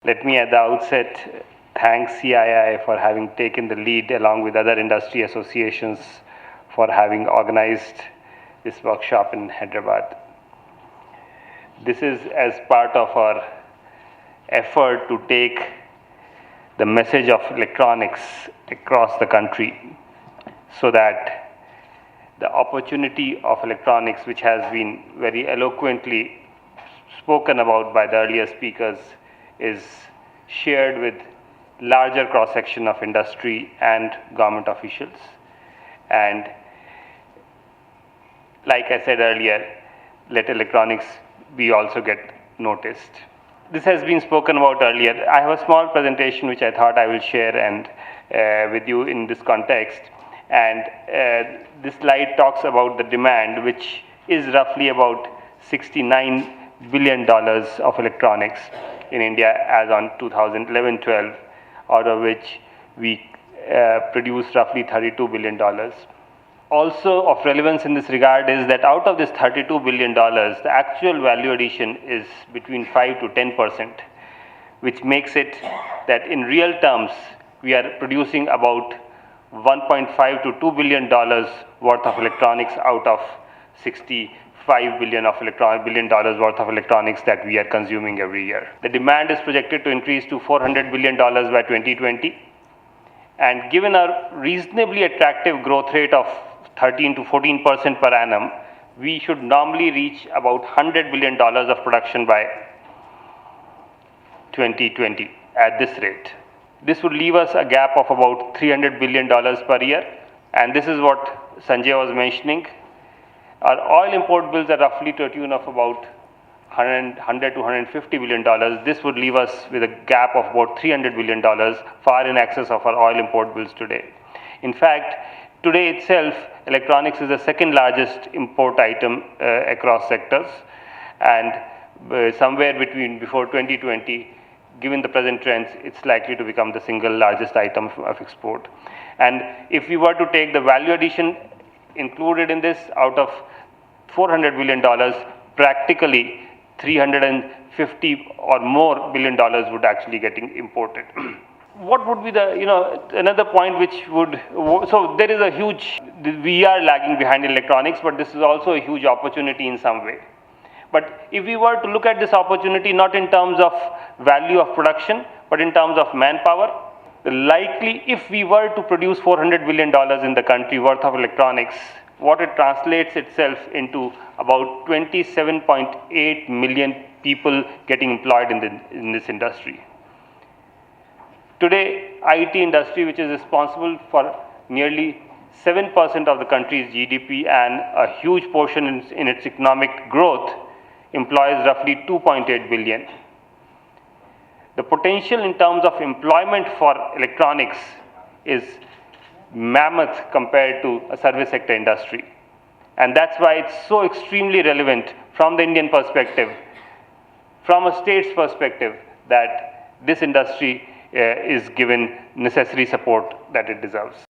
Let me at the outset thank CII for having taken the lead along with other industry associations for having organized this workshop in Hyderabad. This is as part of our effort to take the message of electronics across the country so that the opportunity of electronics, which has been very eloquently spoken about by the earlier speakers, is shared with larger cross-section of industry and government officials. And like I said earlier, let electronics be also get noticed. This has been spoken about earlier. I have a small presentation which I thought I will share with you in this context. And this slide talks about the demand, which is roughly about $69 billion of electronics in India as on 2011-12, out of which we produce roughly $32 billion. Also of relevance in this regard is that out of this $32 billion, the actual value addition is between 5 to 10%, which makes it that in real terms, we are producing about $1.5 to $2 billion worth of electronics out of $65 billion worth of electronics that we are consuming every year. The demand is projected to increase to $400 billion by 2020. And given a reasonably attractive growth rate of 13 to 14% per annum, we should normally reach about $100 billion of production by 2020 at this rate. This would leave us a gap of about $300 billion per year, and this is what Sanjay was mentioning. Our oil import bills are roughly to a tune of about $100 to $150 billion. This would leave us with a gap of about $300 billion, far in excess of our oil import bills today. In fact, today itself, electronics is the second largest import item across sectors, and somewhere before 2020, given the present trends, it's likely to become the single largest item of export. And if we were to take the value addition included in this out of $400 billion, practically $350 or more billion would actually getting imported. What would be the, another point which would, so there is a huge, we are lagging behind in electronics, but this is also a huge opportunity in some way. But if we were to look at this opportunity not in terms of value of production, but in terms of manpower, likely if we were to produce $400 billion in the country worth of electronics, what it translates itself into about 27.8 million people getting employed in this industry. Today, IT industry, which is responsible for nearly 7% of the country's GDP and a huge portion in its economic growth, employs roughly 2.8 billion. The potential in terms of employment for electronics is mammoth compared to a service sector industry. And that's why it's so extremely relevant from the Indian perspective, from a state's perspective, that this industry is given necessary support that it deserves.